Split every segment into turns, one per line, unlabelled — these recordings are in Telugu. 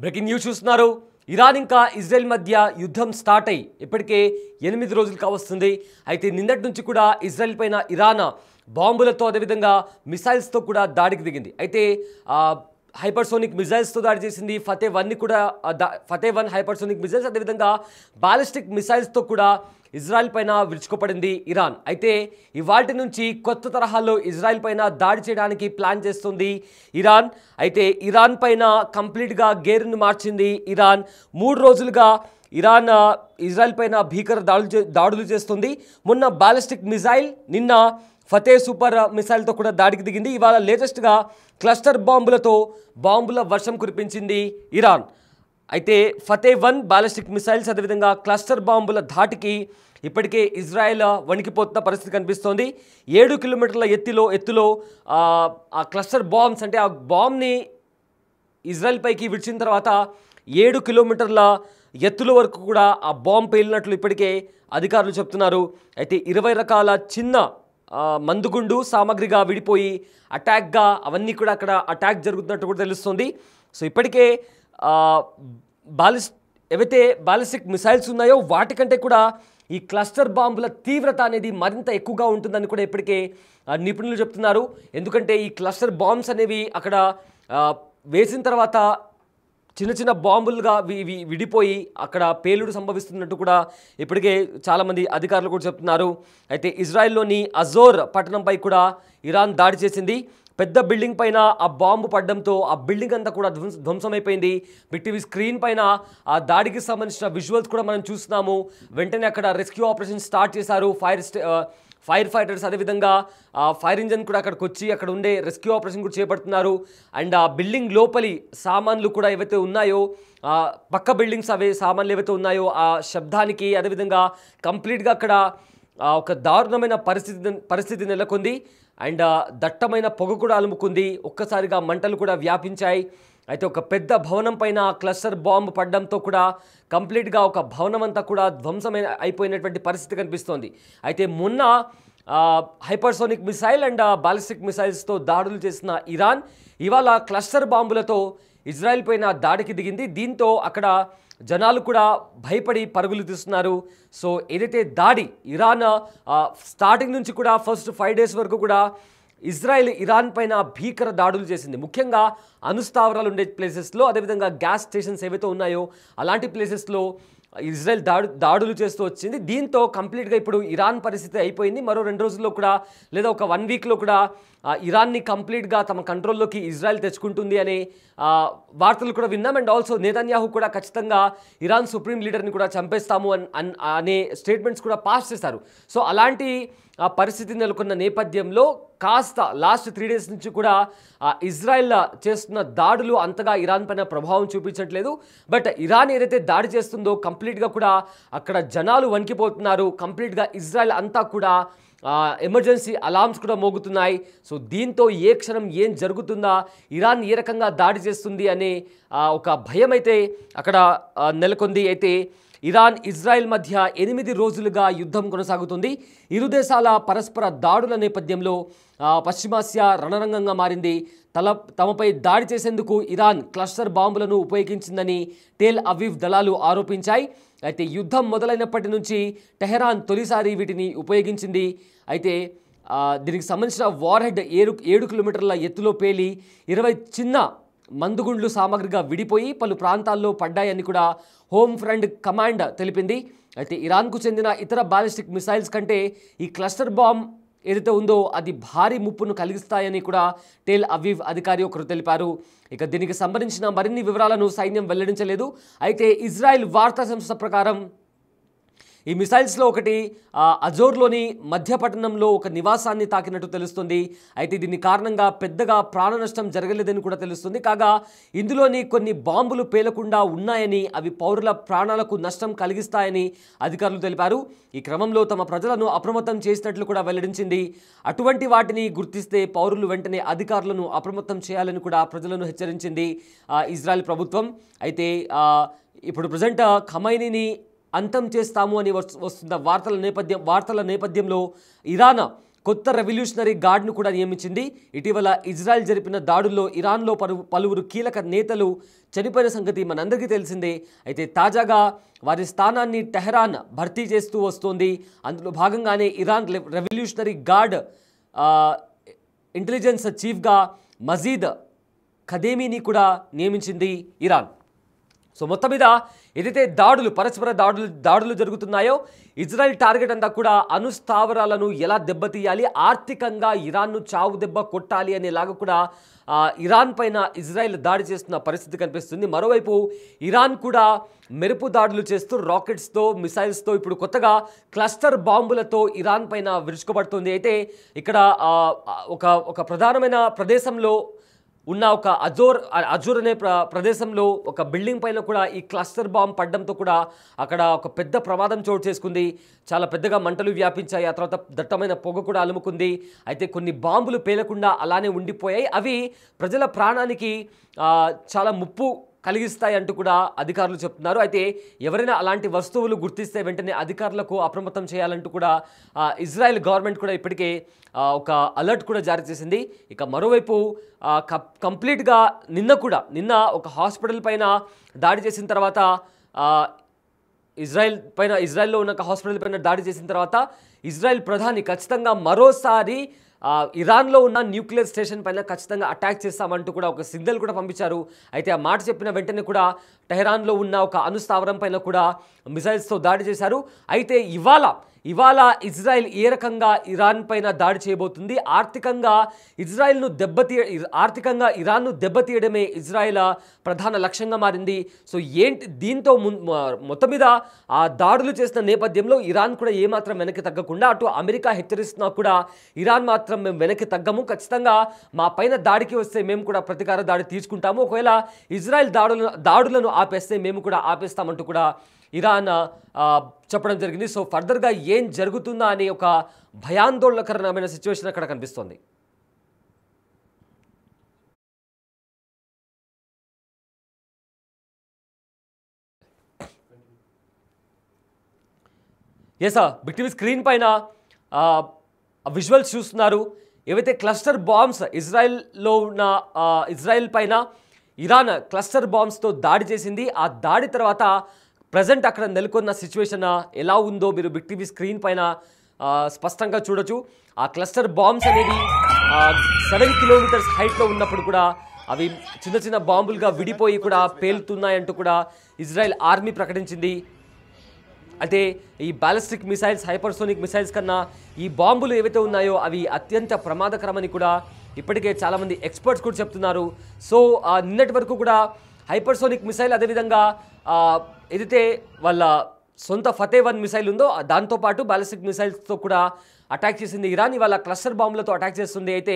బ్రేకింగ్ న్యూస్ చూస్తున్నారు. ఇరాన్ ఇంకా ఇజ్రాయెల్ మధ్య యుద్ధం స్టార్ట్ అయ్యి ఇప్పటికే 8 రోజులు కావస్తుంది. అయితే నిన్నటి నుంచి కూడా ఇజ్రాయెల్ పైన ఇరాన్ బాంబులతో అదేవిధంగా మిసైల్స్తో కూడా దాడికి దిగింది. అయితే హైపర్సోనిక్ మిసైల్స్తో దాడి చేసింది. ఫతే-1ని కూడా ఫతే-1 హైపర్సోనిక్ మిసైల్స్ అదేవిధంగా బాలిస్టిక్ మిసైల్స్తో కూడా ఇజ్రాయెల్ పైన విరుచుకుపడింది ఇరాన్. అయితే ఇవాల్టి నుంచి కొత్త తరహాలో ఇజ్రాయెల్ పైన దాడి చేయడానికి ప్లాన్ చేస్తుంది ఇరాన్. అయితే ఇరాన్ పైన కంప్లీట్గా గేరును మార్చింది ఇరాన్. 3 రోజులుగా ఇరాన్ ఇజ్రాయెల్ పైన భీకర దాడులు చేస్తుంది. మొన్న బాలిస్టిక్ మిసైల్, నిన్న ఫతే సూపర్ మిసైల్తో కూడా దాడికి దిగింది. ఇవాళ లేటెస్ట్గా క్లస్టర్ బాంబులతో బాంబుల వర్షం కురిపించింది ఇరాన్. అయితే ఫతే-1 బాలిస్టిక్ మిసైల్స్ అదేవిధంగా క్లస్టర్ బాంబుల ధాటికి ఇప్పటికే ఇజ్రాయెల్ వణికిపోతున్న పరిస్థితి కనిపిస్తోంది. 7 కిలోమీటర్ల ఎత్తులో ఆ క్లస్టర్ బాంబ్స్ అంటే ఆ బాంబ్ని ఇజ్రాయెల్ పైకి విడిచిన తర్వాత 7 కిలోమీటర్ల ఎత్తుల వరకు కూడా ఆ బాంబ్ పేలినట్లు ఇప్పటికే అధికారులు చెప్తున్నారు. అయితే 20 రకాల చిన్న మందుగుండు సామాగ్రిగా విడిపోయి అటాక్గా అవన్నీ కూడా అక్కడ అటాక్ జరుగుతున్నట్టు కూడా తెలుస్తుంది. సో ఇప్పటికే ఏవైతే బాలిస్టిక్ మిసైల్స్ ఉన్నాయో వాటికంటే కూడా ఈ క్లస్టర్ బాంబుల తీవ్రత అనేది మరింత ఎక్కువగా ఉంటుందని కూడా ఇప్పటికే నిపుణులు చెప్తున్నారు. ఎందుకంటే ఈ క్లస్టర్ బాంబ్స్ అనేవి అక్కడ వేసిన తర్వాత చిన్న చిన్న బాంబులుగా విడిపోయి అక్కడ పేలుడు సంభవిస్తున్నట్టు కూడా ఇప్పటికే చాలామంది అధికారులు కూడా చెప్తున్నారు. అయితే ఇజ్రాయెల్లోని అజోర్ పట్టణంపై కూడా ఇరాన్ దాడి చేసింది. పెద్ద బిల్డింగ్ పైన ఆ బాంబు పడడంతో ఆ బిల్డింగ్ అంతా కూడా ధ్వంసమైపోయింది. బిగ్ టీవీ స్క్రీన్ పైన ఆ దాడికి సంబంధించిన విజువల్స్ కూడా మనం చూస్తున్నాము. వెంటనే అక్కడ రెస్క్యూ ఆపరేషన్ స్టార్ట్ చేశారు. ఫైర్ ఫైటర్స్ అదేవిధంగా ఫైర్ ఇంజన్ కూడా అక్కడికి వచ్చి అక్కడ ఉండే రెస్క్యూ ఆపరేషన్ కూడా చేపడుతున్నారు. అండ్ ఆ బిల్డింగ్ లోపలి సామాన్లు కూడా ఏవైతే ఉన్నాయో పక్క బిల్డింగ్స్ సామాన్లు ఏవైతే ఉన్నాయో ఆ శబ్దానికి అదేవిధంగా కంప్లీట్గా అక్కడ ఒక దారుణమైన పరిస్థితి నెలకొంది. అండ్ దట్టమైన పొగ కూడా అలుముకుంది. ఒక్కసారిగా మంటలు కూడా వ్యాపించాయి. అయితే ఒక పెద్ద భవనం పైన క్లస్టర్ బాంబు పడడంతో కూడా కంప్లీట్గా ఒక భవనం అంతా కూడా అయిపోయినటువంటి పరిస్థితి కనిపిస్తోంది. అయితే మొన్న హైపర్సోనిక్ మిసైల్ అండ్ బాలిస్టిక్ మిసైల్స్తో దాడులు చేసిన ఇరాన్ ఇవాళ క్లస్టర్ బాంబులతో ఇజ్రాయెల్ పైన దాడికి దిగింది. దీంతో అక్కడ జనాలు కూడా భయపడి పరుగులు తీస్తున్నారు. సో ఏదైతే దాడి ఇరాన్ స్టార్టింగ్ నుంచి కూడా ఫస్ట్ 5 డేస్ వరకు కూడా ఇజ్రాయెల్ ఇరాన్ పైన భీకర దాడులు చేసింది. ముఖ్యంగా అణుస్థావరాలు ఉండే ప్లేసెస్లో అదేవిధంగా గ్యాస్ స్టేషన్స్ ఏవైతే ఉన్నాయో అలాంటి ప్లేసెస్లో ఇజ్రాయెల్ దాడులు చేస్తూ వచ్చింది. దీంతో కంప్లీట్గా ఇప్పుడు ఇరాన్ పరిస్థితి అయిపోయింది. మరో 2 రోజుల్లో కూడా లేదా ఒక 1 వీక్లో కూడా ఇరాన్ని కంప్లీట్గా తమ కంట్రోల్లోకి ఇజ్రాయెల్ తెచ్చుకుంటుంది అనే వార్తలు కూడా విన్నాం. అండ్ ఆల్సో నెతన్యాహు కూడా ఖచ్చితంగా ఇరాన్ సుప్రీం లీడర్ని కూడా చంపేస్తాము అనే స్టేట్మెంట్స్ కూడా పాస్ చేశారు. సో అలాంటి పరిస్థితి నెలకొన్న నేపథ్యంలో కాస్త లాస్ట్ 3 డేస్ నుంచి కూడా ఇజ్రాయెల్ చేస్తున్న దాడులు అంతగా ఇరాన్ పైన ప్రభావం చూపించట్లేదు. బట్ ఇరాన్ ఏదైతే దాడి చేస్తుందో కంప్లీట్గా కూడా అక్కడ జనాలు వణికిపోతున్నారు. కంప్లీట్గా ఇజ్రాయెల్ అంతా కూడా ఎమర్జెన్సీ అలార్మ్స్ కూడా మోగుతున్నాయి. సో దీంతో ఏ క్షణం ఏం జరుగుతుందా, ఇరాన్ ఏ రకంగా దాడి చేస్తుంది అనే ఒక భయం అయితే అక్కడ నెలకొంది. అయితే ఇరాన్ ఇజ్రాయెల్ మధ్య 8 రోజులుగా యుద్ధం కొనసాగుతుంది. ఇరు దేశాల పరస్పర దాడుల నేపథ్యంలో పశ్చిమాసియా రణరంగంగా మారింది. తమపై దాడి చేసేందుకు ఇరాన్ క్లస్టర్ బాంబులను ఉపయోగించిందని టెల్ అవీవ్ దళాలు ఆరోపించాయి. అయితే యుద్ధం మొదలైనప్పటి నుంచి టెహరాన్ తొలిసారి వీటిని ఉపయోగించింది. అయితే దీనికి సంబంధించిన వార్ హెడ్ 7 కిలోమీటర్ల ఎత్తులో పేలి 20 చిన్న మందుగుండ్లు సామాగ్రిగా విడిపోయి పలు ప్రాంతాల్లో పడ్డాయని కూడా హోమ్ ఫ్రంట్ కమాండ్ తెలిపింది. అయితే ఇరాన్కు చెందిన ఇతర బాలిస్టిక్ మిసైల్స్ కంటే ఈ క్లస్టర్ బాంబ్ ఏదైతే ఉందో అది భారీ ముప్పును కలిగిస్తాయని కూడా టెల్ అవీవ్ అధికారి ఒకరు తెలిపారు. ఇక దీనికి సంబంధించిన మరిన్ని వివరాలను సైన్యం వెల్లడించలేదు. అయితే ఇజ్రాయెల్ వార్తా సంస్థ ప్రకారం ఈ మిసైల్స్లో ఒకటి అజోర్లోని మధ్యపట్టణంలో ఒక నివాసాన్ని తాకినట్టు తెలుస్తుంది. అయితే దీని కారణంగా పెద్దగా ప్రాణ నష్టం జరగలేదని కూడా తెలుస్తుంది. కాగా ఇందులోని కొన్ని బాంబులు పేలకుండా ఉన్నాయని అవి పౌరుల ప్రాణాలకు నష్టం కలిగిస్తాయని అధికారులు తెలిపారు. ఈ క్రమంలో తమ ప్రజలను అప్రమత్తం చేసినట్లు కూడా వెల్లడించింది. అటువంటి వాటిని గుర్తిస్తే పౌరులు వెంటనే అధికారులను అప్రమత్తం చేయాలని కూడా ప్రజలను హెచ్చరించింది ఇజ్రాయెల్ ప్రభుత్వం. అయితే ఇప్పుడు ప్రజెంట్ ఖమైనీని అంతం చేస్తాము అని వస్తున్న వార్తల నేపథ్యంలో ఇరాన్ కొత్త రెవల్యూషనరీ గార్డ్ను కూడా నియమించింది. ఇటీవల ఇజ్రాయెల్ జరిపిన దాడుల్లో ఇరాన్లో పలువురు కీలక నేతలు చనిపోయిన సంగతి మనందరికీ తెలిసిందే. అయితే తాజాగా వారి స్థానాన్ని టెహరాన్ భర్తీ చేస్తూ వస్తోంది. అందులో భాగంగానే ఇరాన్ రెవల్యూషనరీ గార్డ్ ఇంటెలిజెన్స్ చీఫ్గా మజీద్ ఖదేమీని కూడా నియమించింది ఇరాన్. సో మొత్తం మీద ఏదైతే పరస్పర దాడులు జరుగుతున్నాయో ఇజ్రాయెల్ టార్గెట్ అంతా కూడా అణుస్థావరాలను ఎలా దెబ్బతీయాలి, ఆర్థికంగా ఇరాన్ను చావు దెబ్బ కొట్టాలి అనేలాగా కూడా ఇరాన్ పైన ఇజ్రాయెల్ దాడి చేస్తున్న పరిస్థితి కనిపిస్తుంది. మరోవైపు ఇరాన్ కూడా మెరుపు దాడులు చేస్తూ రాకెట్స్తో మిసైల్స్తో ఇప్పుడు కొత్తగా క్లస్టర్ బాంబులతో ఇరాన్ పైన విరుచుకుపడుతుంది. అయితే ఇక్కడ ఒక ప్రధానమైన ప్రదేశంలో ఉన్న ఒక అజోర్ అనే ప్రదేశంలో ఒక బిల్డింగ్ పైన కూడా ఈ క్లస్టర్ బాంబ్ పడడంతో కూడా అక్కడ ఒక పెద్ద ప్రమాదం చోటు చేసుకుంది. చాలా పెద్దగా మంటలు వ్యాపించాయి. ఆ తర్వాత దట్టమైన పొగ కూడా అలుముకుంది. అయితే కొన్ని బాంబులు పేలకుండా అలానే ఉండిపోయాయి. అవి ప్రజల ప్రాణానికి చాలా ముప్పు కలిగిస్తాయి అంటూ కూడా అధికారులు చెప్తున్నారు. అయితే ఎవరైనా అలాంటి వస్తువులు గుర్తిస్తే వెంటనే అధికారులకు అప్రమత్తం చేయాలంటూ కూడా ఇజ్రాయెల్ గవర్నమెంట్ కూడా ఇప్పటికే ఒక అలర్ట్ కూడా జారీ చేసింది. ఇక మరోవైపు కంప్లీట్గా నిన్న ఒక హాస్పిటల్ పైన దాడి చేసిన తర్వాత ఇజ్రాయెల్లో ఉన్న ఒక హాస్పిటల్ పైన దాడి చేసిన తర్వాత ఇజ్రాయెల్ ప్రధాని ఖచ్చితంగా మరోసారి ఇరాన్లో ఉన్న న్యూక్లియర్ స్టేషన్ పైన ఖచ్చితంగా అటాక్ చేస్తామంటూ కూడా ఒక సిగ్నల్ కూడా పంపించారు. అయితే ఆ మాట చెప్పిన వెంటనే కూడా టెహరాన్లో ఉన్న ఒక అణుస్థావరం పైన కూడా మిసైల్స్తో దాడి చేశారు. అయితే ఇవాళ ఇజ్రాయెల్ ఏ రకంగా ఇరాన్ పైన దాడి చేయబోతుంది, ఆర్థికంగా ఇరాన్ను దెబ్బతీయడమే ఇజ్రాయెల్ ప్రధాన లక్ష్యంగా మారింది. సో దీంతో మొత్తం మీద ఆ దాడులు చేసిన నేపథ్యంలో ఇరాన్ కూడా ఏమాత్రం వెనక్కి తగ్గకుండా అటు అమెరికా హెచ్చరిస్తున్నా కూడా ఇరాన్ మాత్రం మేము వెనక్కి తగ్గము, ఖచ్చితంగా మా పైన దాడికి వస్తే మేము కూడా ప్రతీకార దాడి తీసుకుంటాము, ఒకవేళ ఇజ్రాయెల్ దాడులను ఆపేస్తే మేము కూడా ఆపేస్తామంటూ కూడా ఇరాన్ చెప్పడం జరిగింది. సో ఫర్దర్గా ఏం జరుగుతుందా అనే ఒక భయాందోళనకరమైన సిచ్యువేషన్ అక్కడ కనిపిస్తోంది. బిగ్ టీవీ స్క్రీన్ పైన విజువల్స్ చూస్తున్నారు. ఏవైతే క్లస్టర్ బాంబ్స్ ఇజ్రాయెల్ పైన ఇరాన్ క్లస్టర్ బాంబ్స్తో దాడి చేసింది, ఆ దాడి తర్వాత ప్రజెంట్ అక్కడ నెలకొన్న సిచ్యువేషన్ ఎలా ఉందో మీరు బిగ్ టీవీ స్క్రీన్ పైన స్పష్టంగా చూడొచ్చు. ఆ క్లస్టర్ బాంబ్స్ అనేవి 7 కిలోమీటర్స్ హైట్లో ఉన్నప్పుడు కూడా అవి చిన్న చిన్న బాంబులుగా విడిపోయి కూడా పేలుతున్నాయంటూ కూడా ఇజ్రాయెల్ ఆర్మీ ప్రకటించింది. అయితే ఈ బ్యాలిస్టిక్ మిసైల్స్, హైపర్సోనిక్ మిసైల్స్ కన్నా ఈ బాంబులు ఏవైతే ఉన్నాయో అవి అత్యంత ప్రమాదకరమని కూడా ఇప్పటికే చాలామంది ఎక్స్పర్ట్స్ కూడా చెప్తున్నారు. సో నిన్నటి వరకు కూడా హైపర్సోనిక్ మిసైల్, అదేవిధంగా ఏదైతే వాళ్ళ సొంత ఫతే-1 మిసైల్ ఉందో దాంతోపాటు బ్యాలిస్టిక్ మిసైల్స్తో కూడా అటాక్ చేసింది ఇరాన్. ఇవాళ క్లస్టర్ బాంబులతో అటాక్ చేస్తుంది. అయితే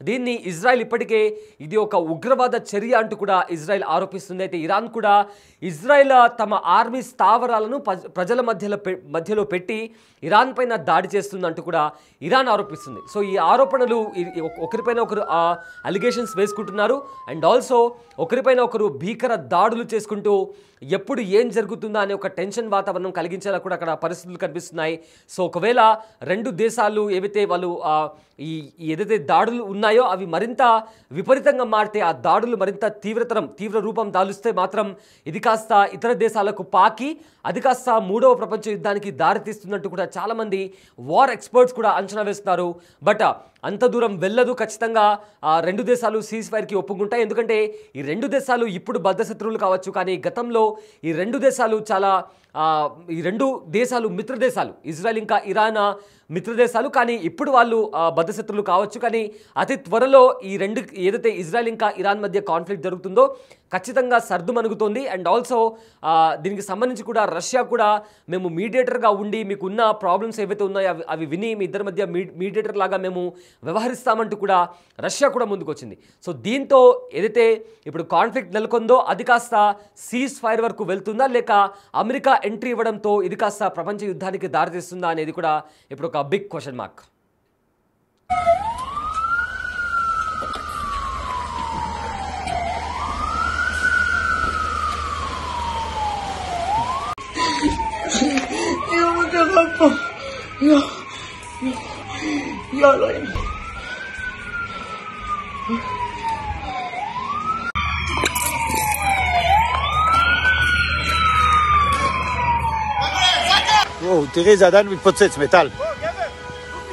దీన్ని ఇజ్రాయెల్ ఇప్పటికే ఇది ఒక ఉగ్రవాద చర్య అంటూ కూడా ఇజ్రాయెల్ ఆరోపిస్తుంది. అయితే ఇరాన్ కూడా ఇజ్రాయెల్ తమ ఆర్మీ స్థావరాలను ప్రజల మధ్యలో పెట్టి ఇరాన్ పైన దాడి చేస్తుందంటూ కూడా ఇరాన్ ఆరోపిస్తుంది. సో ఈ ఆరోపణలు ఒకరిపైన ఒకరు అలిగేషన్స్ వేసుకుంటున్నారు. అండ్ ఆల్సో ఒకరిపైన ఒకరు భీకర దాడులు చేసుకుంటూ ఎప్పుడు ఏం జరుగుతుందా అనే ఒక టెన్షన్ వాతావరణం కలిగించేలా కూడా అక్కడ పరిస్థితులు కనిపిస్తున్నాయి. సో ఒకవేళ రెండు దేశాలు ఏవైతే వాళ్ళు ఏదైతే దాడులు ఉన్నాయో అవి మరింత విపరీతంగా మారితే, ఆ దాడులు మరింత తీవ్ర రూపం దాలుస్తే మాత్రం ఇది కాస్త ఇతర దేశాలకు పాకి అది కాస్త 3వ ప్రపంచ యుద్ధానికి దారితీస్తున్నట్టు కూడా చాలామంది వార్ ఎక్స్పర్ట్స్ కూడా అంచనా వేస్తున్నారు. బట్ అంత దూరం వెళ్ళదు. ఖచ్చితంగా రెండు దేశాలు సీజ్ ఫైర్కి ఒప్పుకుంటాయి. ఎందుకంటే ఈ రెండు దేశాలు ఇప్పుడు బద్ధశత్రువులు కావచ్చు, కానీ గతంలో ఈ రెండు దేశాలు మిత్రదేశాలు, ఇజ్రాయెల్ ఇంకా ఇరాన్ మిత్రదేశాలు. కానీ ఇప్పుడు వాళ్ళు బద్ధశత్రువులు కావచ్చు, కానీ అతి త్వరలో ఈ రెండు ఏదైతే ఇజ్రాయెల్ ఇంకా ఇరాన్ మధ్య కాన్ఫ్లిక్ట్ జరుగుతుందో ఖచ్చితంగా సర్దుమణుగుతోంది. అండ్ ఆల్సో దీనికి సంబంధించి కూడా రష్యా కూడా మేము మీడియేటర్గా ఉండి మీకున్న ప్రాబ్లమ్స్ ఏవైతే ఉన్నాయో అవి విని మీ ఇద్దరి మధ్య మీడియేటర్ లాగా మేము వ్యవహరిస్తామంటూ కూడా రష్యా కూడా ముందుకు వచ్చింది. సో దీంతో ఏదైతే ఇప్పుడు కాన్ఫ్లిక్ట్ నెలకొందో అది కాస్త సీజ్ ఫైర్ వరకు వెళ్తుందా, లేక అమెరికా ఎంట్రీ ఇవ్వడంతో ఇది కాస్త ప్రపంచ యుద్ధానికి దారితీస్తుందా అనేది కూడా ఇప్పుడు ఒక బిగ్ క్వశ్చన్ మార్క్.
Yo, לא, אלוהים.
וואו, תראי, זה עדיין מתפוצץ, מטל.